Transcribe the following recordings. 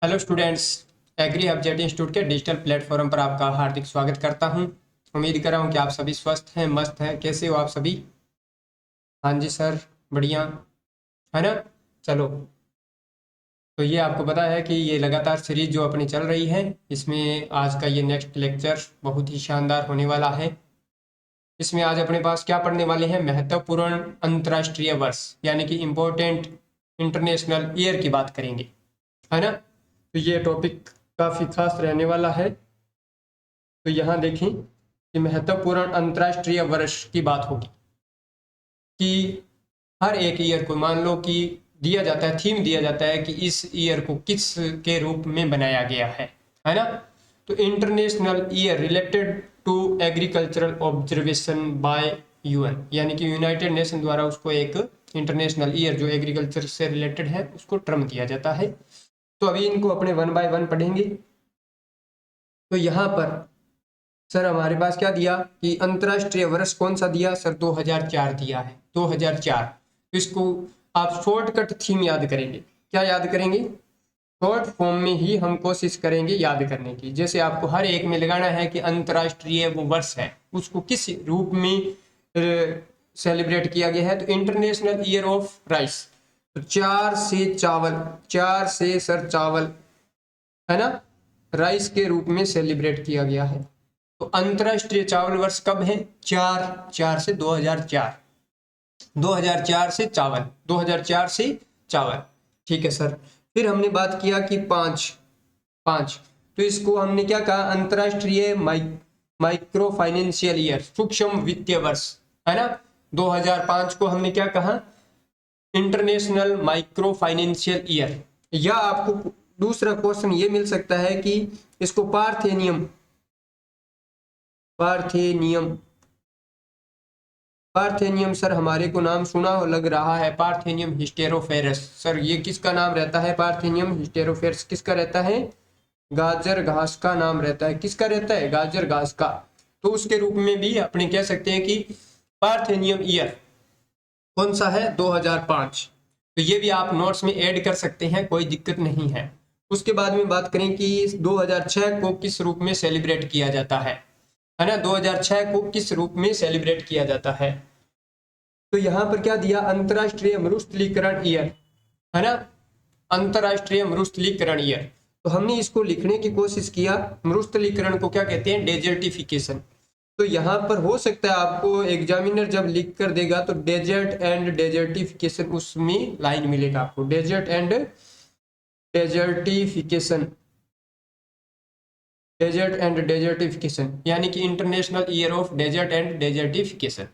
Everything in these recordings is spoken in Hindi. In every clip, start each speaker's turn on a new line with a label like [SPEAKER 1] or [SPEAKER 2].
[SPEAKER 1] Hello students. एग्री एबजेट इंस्टीट्यूट के डिजिटल प्लेटफॉर्म पर आपका हार्दिक स्वागत करता हूं। उम्मीद कर रहा हूं कि आप सभी स्वस्थ हैं, मस्त हैं। कैसे हो आप सभी? हाँ जी सर, बढ़िया है ना। चलो, तो ये आपको पता है कि ये लगातार सीरीज जो अपनी चल रही है, इसमें आज का ये नेक्स्ट लेक्चर बहुत ही शानदार होने वाला है। इसमें आज अपने पास क्या पढ़ने वाले हैं? महत्वपूर्ण अंतर्राष्ट्रीय वर्ष यानी कि इम्पोर्टेंट इंटरनेशनल ईयर की बात करेंगे, है ना। तो ये टॉपिक काफ़ी खास रहने वाला है। तो यहाँ देखें कि महत्वपूर्ण अंतर्राष्ट्रीय वर्ष की बात होगी कि हर एक ईयर को मान लो कि दिया जाता है, थीम दिया जाता है कि इस ईयर को किस के रूप में बनाया गया है ना। तो international year related to agricultural observation by UN, यानी कि यूनाइटेड नेशन द्वारा उसको एक इंटरनेशनल ईयर जो एग्रीकल्चर से रिलेटेड है उसको टर्म दिया जाता है। तो अभी इनको अपने वन बाय वन पढ़ेंगे। तो यहाँ पर सर हमारे पास क्या दिया कि अंतर्राष्ट्रीय वर्ष कौन सा दिया सर? 2004 दिया है, 2004। तो इसको आप शॉर्टकट थीम याद करेंगे। क्या याद करेंगे? शॉर्ट फॉर्म में ही हम कोशिश करेंगे याद करने की। जैसे आपको हर एक में लगाना है कि अंतर्राष्ट्रीय वो वर्ष है उसको किस रूप में सेलिब्रेट किया गया है। तो इंटरनेशनल ईयर ऑफ राइस, तो 4 से चावल, 4 से सर चावल, है ना, राइस के रूप में सेलिब्रेट किया गया है। तो अंतरराष्ट्रीय चावल वर्ष कब है? 4 से 2004, 2004 से चावल, 2004 से चावल। ठीक है सर। फिर हमने बात किया कि पाँच पाँच, तो इसको हमने क्या कहा? अंतरराष्ट्रीय माइक्रो फाइनेंशियल ईयर, सूक्ष्म वित्तीय वर्ष, है ना। 2005 को हमने क्या कहा? International micro financial year. या आपको दूसरा क्वेश्चन ये मिल सकता है कि इसको पार्थेनियम, पार्थेनियम, पार्थेनियम सर हमारे को नाम सुना हो लग रहा है, पार्थेनियम हिस्टेरोफेरस। सर ये किसका नाम रहता है? पार्थेनियम हिस्टेरोफेरस किसका रहता है? गाजर घास का नाम रहता है। किसका रहता है? गाजर घास का। तो उसके रूप में भी अपने कह सकते हैं कि पार्थेनियम ईयर कौन सा है? 2005। तो ये भी आप नोट्स में ऐड कर सकते हैं, कोई दिक्कत नहीं है। उसके बाद में बात करें कि 2006 को किस रूप में सेलिब्रेट किया जाता है ना। 2006 को किस रूप में सेलिब्रेट किया जाता है? तो यहाँ पर क्या दिया? अंतरराष्ट्रीय मरुस्थलीकरण ईयर, है ना। अंतरराष्ट्रीय मरुस्थलीकरण ईयर। तो हमने इसको लिखने की कोशिश किया। मरुस्थलीकरण को क्या कहते हैं? डेजर्टिफिकेशन। तो यहाँ पर हो सकता है आपको एग्जामिनर जब लिख कर देगा तो डेजर्ट एंड डेजर्टिफिकेशन उसमें लाइन मिलेगा आपको, desert and desertification, desert and desertification, यानी कि international year of desert and desertification.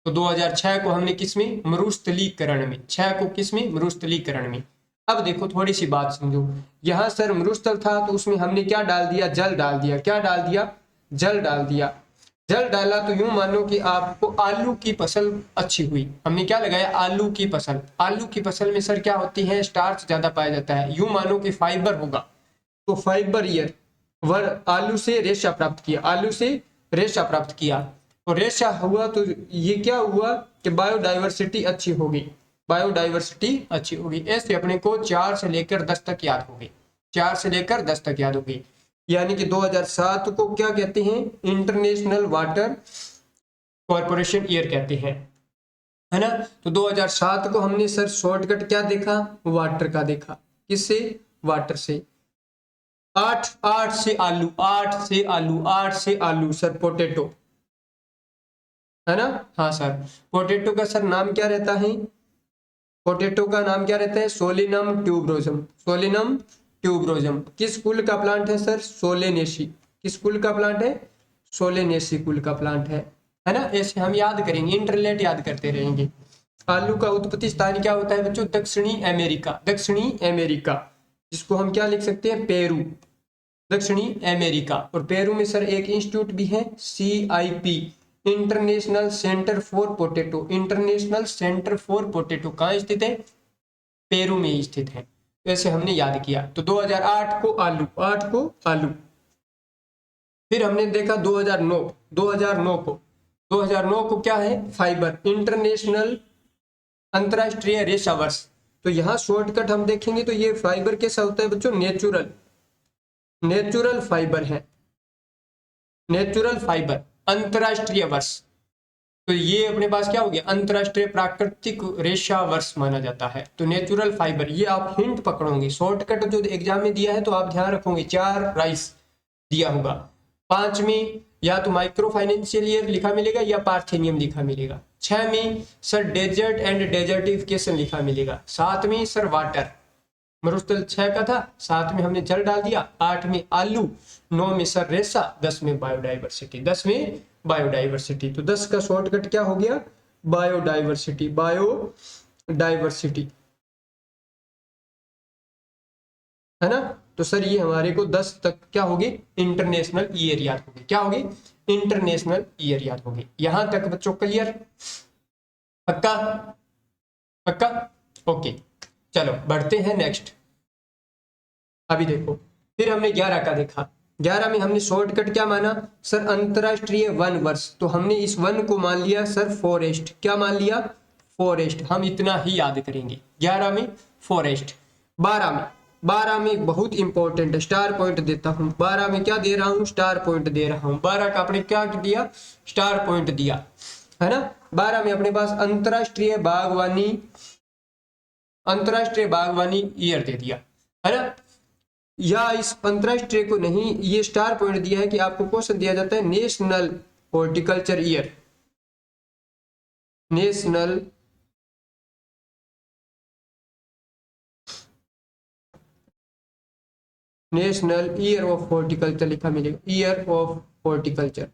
[SPEAKER 1] तो 2006 को हमने किसमें? मरुस्थलीकरण में। 6 को किसमें? मरुस्थलीकरण में। अब देखो थोड़ी सी बात समझो। यहाँ सर मरुस्थल था तो उसमें हमने क्या डाल दिया? जल डाल दिया। क्या डाल दिया? जल डाल दिया। जल डाला तो यूं मानो कि आपको आलू की फसल अच्छी हुई। हमने क्या लगाया? आलू की फसल। आलू की फसल में सर क्या होती है? स्टार्च ज्यादा पाया जाता है। यूं मानो कि फाइबर होगा, तो फाइबर ईयर वर आलू से रेशा प्राप्त किया, आलू से रेशा प्राप्त किया। तो रेशा हुआ तो ये क्या हुआ कि बायोडाइवर्सिटी अच्छी होगी, बायोडाइवर्सिटी अच्छी होगी। ऐसे अपने को 4 से लेकर 10 तक याद होगी, 4 से लेकर 10 तक याद होगी। यानी कि 2007 को क्या कहते हैं? इंटरनेशनल वाटर कॉरपोरेशन ईयर कहते हैं, है ना। तो 2007 को हमने सर शॉर्टकट क्या देखा? वाटर का देखा। किससे? वाटर से। 8 8 से आलू, 8 से आलू, 8 से आलू सर पोटैटो, है ना। हाँ सर, पोटैटो का सर नाम क्या रहता है? पोटैटो का नाम क्या रहता है? सोलिनम ट्यूबरोजम, सोलिनम ट्यूबरोजम। किस कुल का प्लांट है सर? सोलेनेसी। किस कुल का प्लांट है? सोलेनेसी कुल का प्लांट है ना। ऐसे हम याद करेंगे, इंटरलेट याद करते रहेंगे। आलू का उत्पत्ति स्थान क्या होता है बच्चों? दक्षिणी अमेरिका, दक्षिणी अमेरिका, जिसको हम क्या लिख सकते हैं? पेरू, दक्षिणी अमेरिका। और पेरू में सर एक इंस्टीट्यूट भी है, CIP, international centre for potato. International centre for potato कहाँ स्थित है? पेरू में स्थित है। ऐसे हमने याद किया। तो 2008 को आलू, 8 को आलू। फिर हमने देखा 2009, 2009 को, 2009 को क्या है? फाइबर, इंटरनेशनल अंतरराष्ट्रीय रेशा वर्ष। तो यहाँ शॉर्टकट हम देखेंगे तो ये फाइबर कैसा होता है बच्चों, नेचुरल फाइबर है, नेचुरल फाइबर, अंतरराष्ट्रीय वर्ष। तो ये अपने पास क्या हो गया, अंतरराष्ट्रीय प्राकृतिक रेशा वर्ष माना जाता है। तो नेचुरल फाइबर, ये आप हिंट पकड़ोगे, शॉर्टकट जो एग्जाम में दिया है तो आप ध्यान रखोगे, 4 राइस दिया होगा, 5 में या तो माइक्रो फाइनेंशियल ईयर लिखा मिलेगा या पार्थेनियम लिखा मिलेगा, 6 में सर डेजर्ट एंड डेजर्टिफिकेशन लिखा मिलेगा, 7 में सर वाटर, मरुस्थल 6 का था, 7 में हमने जल डाल दिया, 8 में आलू, 9 में सर रेसा, 10 में बायोडाइवर्सिटी, 10 में बायोडाइवर्सिटी। तो 10 का शॉर्टकट क्या हो गया, बायोडाइवर्सिटी, बायोडाइवर्सिटी, है ना। तो सर ये हमारे को 10 तक क्या होगी, इंटरनेशनल ईयर याद होगी, क्या होगी, इंटरनेशनल ईयर याद होगी। यहां तक बच्चों क्लियर, पक्का पक्का, ओके। चलो बढ़ते हैं नेक्स्ट। अभी देखो, फिर हमने 11 का देखा, 11 में हमने शॉर्टकट क्या माना सर, अंतरराष्ट्रीय वन वर्ष। तो हमने इस वन को मान लिया सर फॉरेस्ट, क्या मान लिया, फॉरेस्ट, हम इतना ही याद करेंगे। 11 में फॉरेस्ट। 12 में बहुत इंपॉर्टेंट स्टार पॉइंट देता हूं, 12 में क्या दे रहा हूं, स्टार पॉइंट दे रहा हूं। 12 का अपने क्या दिया, स्टार पॉइंट दिया, है ना। 12 में अपने पास अंतरराष्ट्रीय बागवानी ईयर दे दिया, है ना। या इस अंतरराष्ट्रीय को नहीं, ये स्टार पॉइंट दिया है कि आपको क्वेश्चन दिया जाता है national horticulture year, national year of horticulture लिखा मिलेगा, year of horticulture,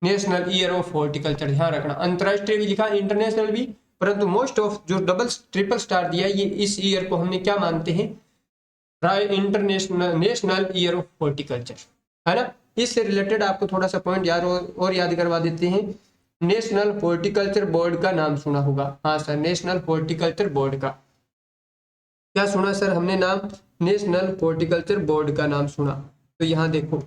[SPEAKER 1] national year of horticulture. ध्यान रखना, अंतरराष्ट्रीय भी लिखा, इंटरनेशनल भी, परंतु मोस्ट ऑफ जो डबल ट्रिपल स्टार दिया है, ये इस ईयर को हमने क्या मानते हैं, international national year of horticulture, है ना। इससे रिलेटेड आपको थोड़ा सा पॉइंट याद और याद करवा देते हैं। नेशनल हॉर्टिकल्चर बोर्ड का नाम सुना होगा, हाँ सर, नेशनल हॉर्टिकल्चर बोर्ड का क्या सुना सर हमने नाम, नेशनल हॉर्टिकल्चर बोर्ड का नाम सुना। तो यहां देखो,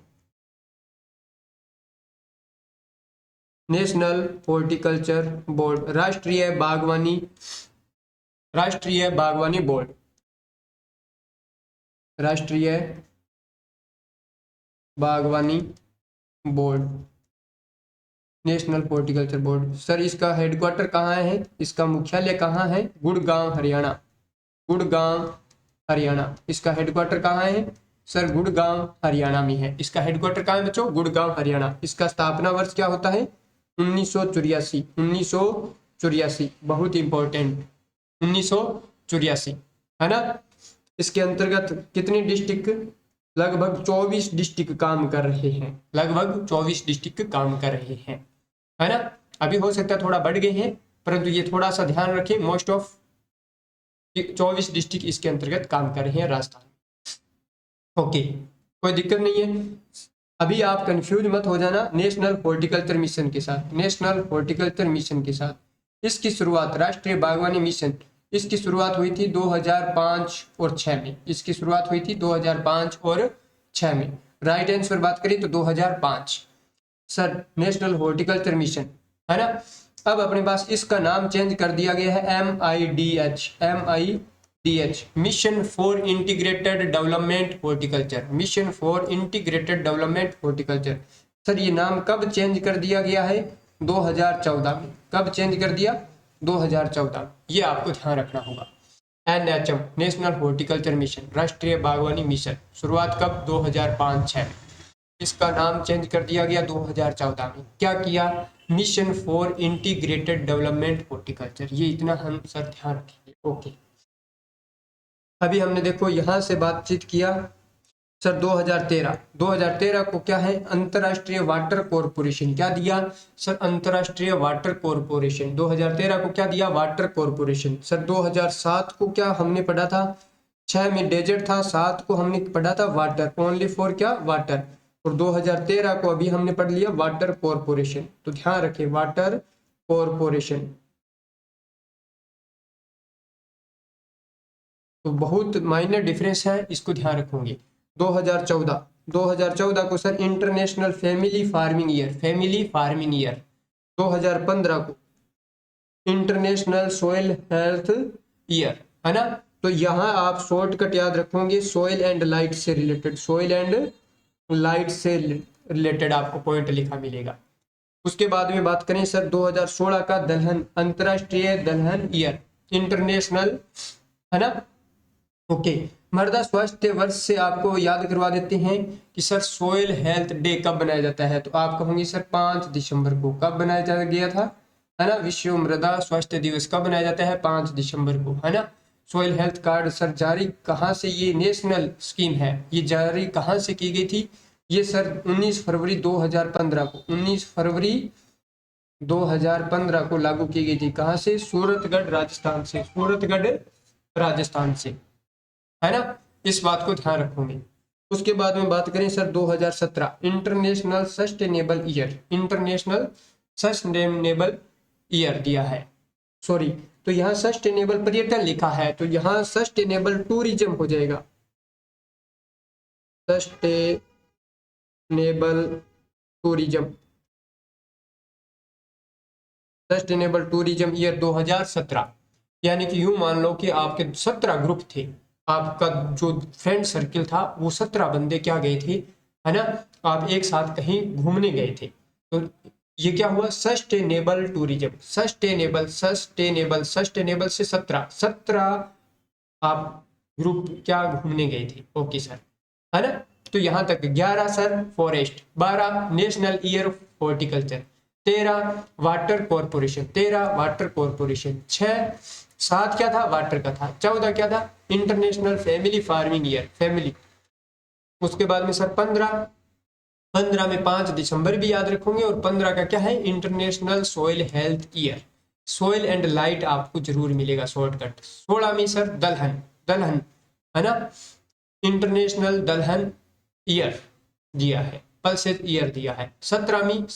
[SPEAKER 1] नेशनल हॉर्टिकल्चर बोर्ड, राष्ट्रीय बागवानी बोर्ड, राष्ट्रीय बागवानी board, national horticulture board. Sir इसका हेडक्वार्टर कहाँ है, इसका मुख्यालय कहाँ है, गुड़गांव हरियाणा, गुड़गांव हरियाणा। इसका हेडक्वार्टर कहाँ है सर, गुड़गांव हरियाणा में है। इसका हेडक्वार्टर कहाँ है बच्चों, गुड़गांव हरियाणा। इसका स्थापना वर्ष क्या होता है, 1984, बहुत इंपॉर्टेंट, 1984, है ना। इसके अंतर्गत कितने डिस्ट्रिक्ट, लगभग 24 डिस्ट्रिक्ट काम कर रहे हैं, लगभग 24 डिस्ट्रिक्ट काम कर रहे हैं, है ना। अभी हो सकता है थोड़ा बढ़ गए हैं, परंतु ये थोड़ा सा ध्यान रखें, मोस्ट ऑफ 24 डिस्ट्रिक्ट इसके अंतर्गत काम कर रहे हैं राजस्थान। ओके, कोई दिक्कत नहीं है। अभी आप कंफ्यूज मत हो जाना नेशनल हॉर्टिकल्चर मिशन के साथ, नेशनल हॉर्टिकल्चर मिशन के साथ। इसकी शुरुआत, राष्ट्रीय बागवानी मिशन, इसकी शुरुआत हुई थी 2005 और 6 में, इसकी शुरुआत हुई थी 2005 और 6 में। राइट आंसर बात करें तो 2005 सर, नेशनल हॉर्टिकल्चर मिशन, है ना। अब अपने पास इसका नाम चेंज कर दिया गया है MIDH, mission for integrated development horticulture, mission for integrated development horticulture. Sir ये नाम कब चेंज कर दिया गया है, 2014 में। कब चेंज कर दिया, 2014, ये आपको ध्यान रखना होगा। NHM, नेशनल हॉर्टिकल्चर मिशन, राष्ट्रीय बागवानी मिशन, शुरुआत कब, 2005-6 में। इसका नाम चेंज कर दिया गया 2014 में। क्या किया, mission for integrated development horticulture, ये इतना हम सर ध्यान रखेंगे। ओके, अभी हमने देखो यहां से बातचीत किया सर 2013 को क्या है, अंतरराष्ट्रीय वाटर कॉर्पोरेशन, क्या दिया सर, अंतरराष्ट्रीय वाटर कॉर्पोरेशन। 2013 को क्या दिया, वाटर कॉर्पोरेशन। सर 2007 को क्या हमने पढ़ा था, 6 में डेजर्ट था, 7 को हमने पढ़ा था वाटर, ओनली फॉर क्या, वाटर। और 2013 को अभी हमने पढ़ लिया वाटर कॉर्पोरेशन। तो ध्यान रखें, वाटर कॉर्पोरेशन। तो बहुत माइनर डिफरेंस है, इसको ध्यान रखोगे। 2014 को sir international family farming year, 2015 को इंटरनेशनल सॉइल हेल्थ ईयर, है ना। तो यहाँ आप शॉर्टकट याद रखोगे, सॉइल एंड लाइट से रिलेटेड, सॉइल एंड लाइट से रिलेटेड आपको पॉइंट लिखा मिलेगा। उसके बाद में बात करें सर 2016 का दलहन, अंतरराष्ट्रीय दलहन ईयर, इंटरनेशनल, है ना। ओके, मृदा स्वास्थ्य वर्ष से आपको याद करवा देते हैं कि सर सोइल हेल्थ डे कब बनाया जाता है। तो आप कहोगे सर 5 दिसंबर को। कब बनाया गया था, है ना। विश्व मृदा स्वास्थ्य दिवस कब बनाया जाता है, 5 दिसंबर को, है ना। सोइल हेल्थ कार्ड सर जारी कहाँ से, ये नेशनल स्कीम है, ये जारी कहाँ से की गई थी, ये सर 19 फरवरी 2015 को, 19 फरवरी 2015 को लागू की गई थी। कहाँ से, सूरतगढ़ राजस्थान से, सूरतगढ़ राजस्थान से, है ना। इस बात को ध्यान रखोगे। उसके बाद में बात करें sir 2017 international sustainable year, international sustainable year दिया है, सॉरी। तो यहाँ सस्टेनेबल पर्यटन लिखा है, तो यहाँ सस्टेनेबल टूरिज्म हो जाएगा, sustainable tourism, sustainable tourism year 2017। यानी कि यूं मान लो कि आपके 17 ग्रुप थे, आपका जो फ्रेंड सर्किल था वो 17 बंदे क्या गए थे, है ना। आप एक साथ कहीं घूमने गए थे, तो ये क्या हुआ, sustainable tourism, sustainable sustainable sustainable से 17 आप ग्रुप क्या घूमने गए थे। ओके सर, है ना। तो यहाँ तक 11 sir forest, 12 national year of horticulture, 13 water corporation, 13 water corporation, 7 क्या था, वाटर का था, 14 क्या था, international family farming year, family. उसके बाद में सर 15 में 5 दिसंबर भी याद रखोगे, और 15 का क्या है, international soil health year, soil and light आपको जरूर मिलेगा शॉर्टकट। 16 में सर दलहन, दलहन, है ना, इंटरनेशनल दलहन ईयर दिया है, पल्सेस ईयर दिया है। 17 में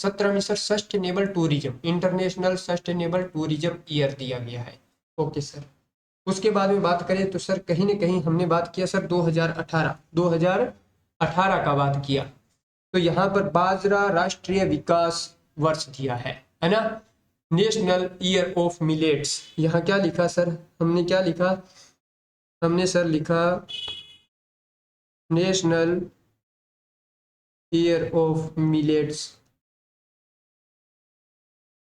[SPEAKER 1] sir sustainable tourism, international sustainable tourism year दिया गया है। Okay sir. उसके बाद में बात करें तो सर कहीं ना कहीं हमने बात किया सर 2018 का बात किया, तो यहाँ पर बाजरा राष्ट्रीय विकास वर्ष दिया है ना। नेशनल ईयर ऑफ मिलेट्स, यहाँ क्या लिखा सर, हमने क्या लिखा, हमने सर लिखा national year of millets,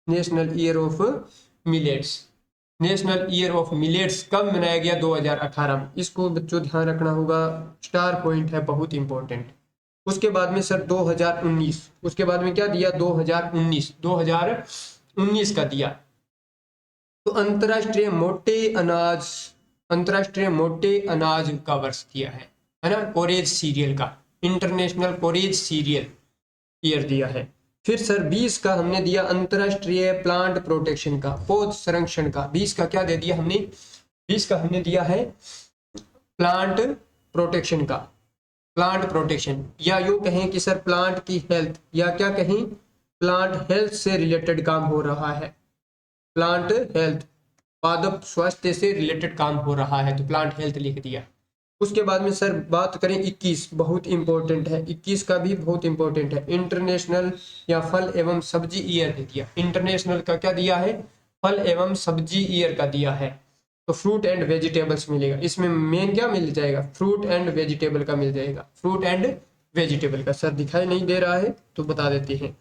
[SPEAKER 1] national year of millets, national year of millets कब मनाया गया, 2018 में। इसको बच्चों ध्यान रखना होगा, स्टार पॉइंट है, बहुत इंपॉर्टेंट। उसके बाद में सर 2019, उसके बाद में क्या दिया, 2019 का दिया, तो अंतरराष्ट्रीय मोटे अनाज, अंतरराष्ट्रीय मोटे अनाज का वर्ष दिया है ना, कोरेज सीरियल का, इंटरनेशनल कोरेज सीरियल ईयर दिया है। फिर सर 20 का हमने दिया अंतरराष्ट्रीय प्लांट प्रोटेक्शन का, पौध संरक्षण का, 20 का क्या दे दिया हमने, 20 का हमने दिया है प्लांट प्रोटेक्शन का, प्लांट प्रोटेक्शन, या यूं कहें कि सर प्लांट की हेल्थ, या क्या कहें, प्लांट हेल्थ से रिलेटेड काम हो रहा है, प्लांट हेल्थ, पादप स्वास्थ्य से रिलेटेड काम हो रहा है, तो प्लांट हेल्थ लिख दिया। उसके बाद में सर बात करें 21, बहुत इंपॉर्टेंट है, 21 का भी बहुत इंपॉर्टेंट है, इंटरनेशनल या फल एवं सब्जी ईयर दे दिया, इंटरनेशनल का क्या दिया है, फल एवं सब्जी ईयर का दिया है। तो फ्रूट एंड वेजिटेबल्स मिलेगा, इसमें मेन क्या मिल जाएगा, फ्रूट एंड वेजिटेबल का मिल जाएगा, फ्रूट एंड वेजिटेबल का। सर दिखाई नहीं दे रहा है तो बता देते हैं,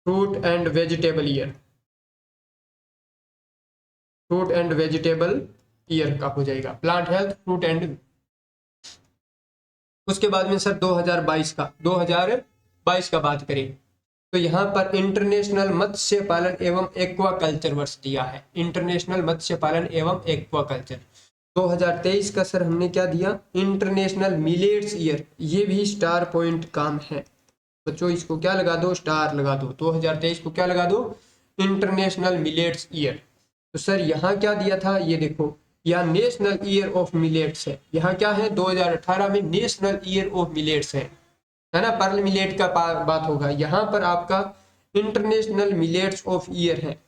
[SPEAKER 1] fruit and vegetable year, fruit and vegetable year का हो जाएगा, प्लांट हेल्थ, फ्रूट एंड। उसके बाद में सर 2022 का बात करें तो यहाँ पर इंटरनेशनल मत्स्य पालन एवं एक्वाकल्चर वर्ष दिया है, इंटरनेशनल मत्स्य पालन एवं एक्वाकल्चर। 2023 का सर हमने क्या दिया, इंटरनेशनल मिलेट्स ईयर, ये भी स्टार पॉइंट काम है बच्चों, इसको क्या लगा दो, स्टार लगा दो, 2023 को क्या लगा दो, इंटरनेशनल मिलेट्स ईयर। तो सर यहाँ क्या दिया था, ये देखो, यहाँ नेशनल ईयर ऑफ मिलेट्स है, यहाँ क्या है, 2018 में नेशनल ईयर ऑफ मिलेट्स है ना, पर्ल मिलेट का बात होगा, यहाँ पर आपका इंटरनेशनल मिलेट्स ऑफ ईयर है।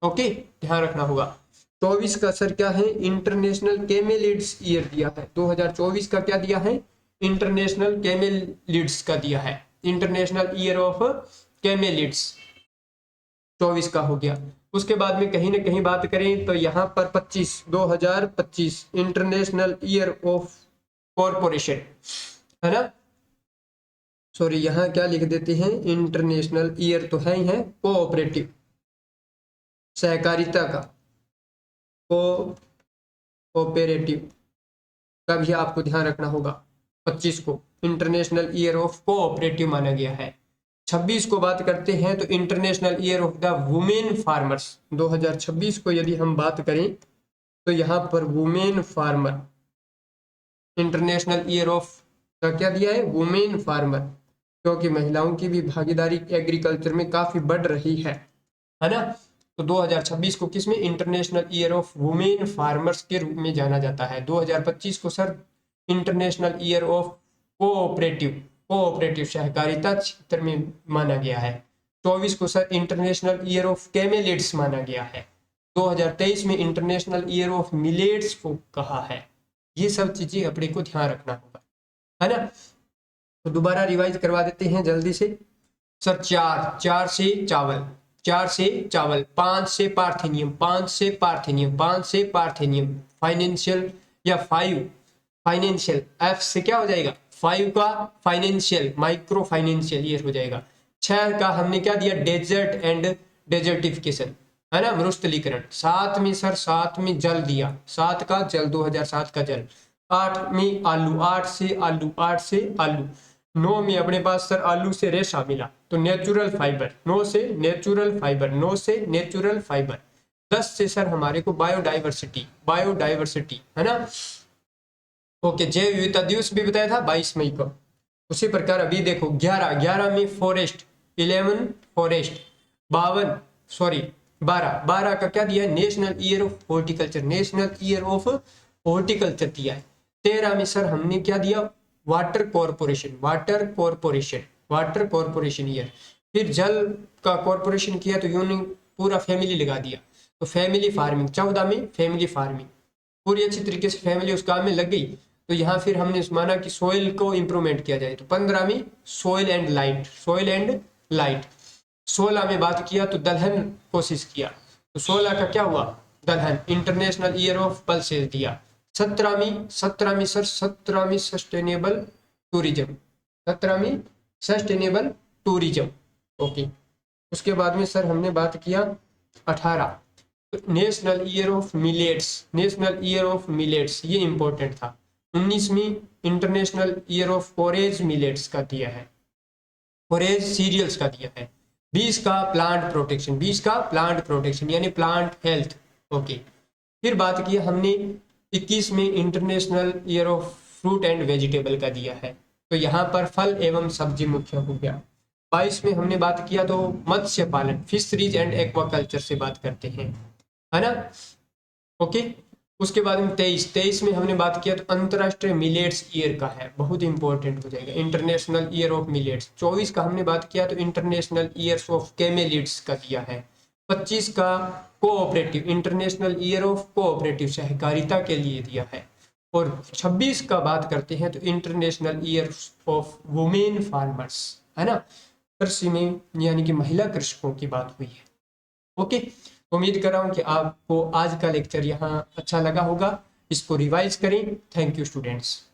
[SPEAKER 1] ओके, ध्यान रखना होगा। 24 का सर क्या है, इंटरनेशनल केमेलिड्स ईयर दिया है, 2024 का क्या दिया है, इंटरनेशनल केमेलिड्स का दिया है, इंटरनेशनल ईयर ऑफ केमेलिड्स, 24 का हो गया। उसके बाद में कहीं ना कहीं बात करें तो यहाँ पर 2025 इंटरनेशनल ईयर ऑफ कॉरपोरेशन, है ना, सॉरी यहाँ क्या लिख देते हैं, इंटरनेशनल ईयर तो है ही है, कोऑपरेटिव सहकारिता का, कोऑपरेटिव का भी आपको ध्यान रखना होगा। 25 को इंटरनेशनल ईयर ऑफ कोऑपरेटिव माना गया है। 26 को बात करते हैं तो international year of the women farmers. 2026 को यदि हम बात करें तो यहाँ पर women farmer, international year of का क्या दिया है, वुमेन फार्मर, क्योंकि महिलाओं की भी भागीदारी एग्रीकल्चर में काफी बढ़ रही है ना। तो 2026 को किसमें, international year of women farmers के रूप में जाना जाता है। 2025 को sir international year of cooperative सहकारिता क्षेत्र में माना गया है। 24 को सर इंटरनेशनल ईयर ऑफ कैमेलिड्स माना गया है। 2023 में इंटरनेशनल ईयर ऑफ मिलेट्स को कहा है। ये सब चीजें अपने को ध्यान रखना होगा, है ना। तो दोबारा रिवाइज करवा देते हैं जल्दी से सर। चार से चावल, 5 से पार्थेनियम, 5 से पार्थेनियम, फाइनेंशियल या 5 फाइनेंशियल, एफ से क्या हो जाएगा, 5 का फाइनेंशियल, माइक्रो फाइनेंशियल ये हो जाएगा। 6 का हमने क्या दिया, डेजर्ट एंड डेजर्टिफिकेशन, है ना, मरुस्थलीकरण। 7 में सर, 7 में जल दिया, 7 का जल, 2007 का जल। 8 में आलू, 8 से आलू। 9 में अपने पास सर आलू से रेशा मिला तो नेचुरल फाइबर, 9 से नेचुरल फाइबर। 10 से सर हमारे को बायोडाइवर्सिटी, है ना। ओके, जैव विविधता दिवस भी बताया था 22 मई को। उसी प्रकार अभी देखो 11 में फॉरेस्ट, 11 फॉरेस्ट, 12 का क्या दिया है, नेशनल ईयर ऑफ हॉर्टिकल्चर दिया है। 13 में सर हमने क्या दिया, वाटर कॉरपोरेशन ईयर। फिर जल का कॉरपोरेशन किया तो यूनियन पूरा फैमिली लगा दिया, तो फैमिली फार्मिंग। 14 में फैमिली फार्मिंग पूरी अच्छी तरीके से फैमिली उस काम में लग गई, तो यहाँ फिर हमने माना कि सोइल को इंप्रूवमेंट किया जाए, तो 15 में सोइल एंड लाइट। 16 में बात किया तो दलहन कोशिश किया, तो 16 का क्या हुआ, दलहन, इंटरनेशनल ईयर ऑफ पल्सेस दिया। 17 में सस्टेनेबल टूरिज्म, ओके। उसके बाद में सर हमने बात किया 18 नेशनल ईयर ऑफ मिलेट्स, ये इंपॉर्टेंट था। 19 में international year of forage millets का दिया है, फॉरेज सीरियल्स का दिया है। 20 का प्लांट प्रोटेक्शन यानी प्लांट हेल्थ, ओके। फिर बात की हमने 21 में international year of fruit and vegetable का दिया है, तो यहाँ पर फल एवं सब्जी मुख्य हो गया। 22 में हमने बात किया तो मत्स्य पालन, फिशरीज एंड एक्वाकल्चर से बात करते हैं, है ना, ओके। उसके बाद में 23 में हमने बात किया तो अंतरराष्ट्रीय मिलेट्स ईयर का है, बहुत इंपॉर्टेंट हो जाएगा, इंटरनेशनल ईयर ऑफ मिलेट्स। 24 का हमने बात किया तो इंटरनेशनल ईयर्स ऑफ कैमेलिड्स का दिया है। 25 का cooperative, international year of cooperative सहकारिता के लिए दिया है। और 26 का बात करते हैं तो international year of women farmers, है ना, कृषि में यानी कि महिला कृषकों की बात हुई है, ओके। उम्मीद कर रहा हूँ कि आपको आज का लेक्चर यहाँ अच्छा लगा होगा, इसको रिवाइज करें। Thank you students.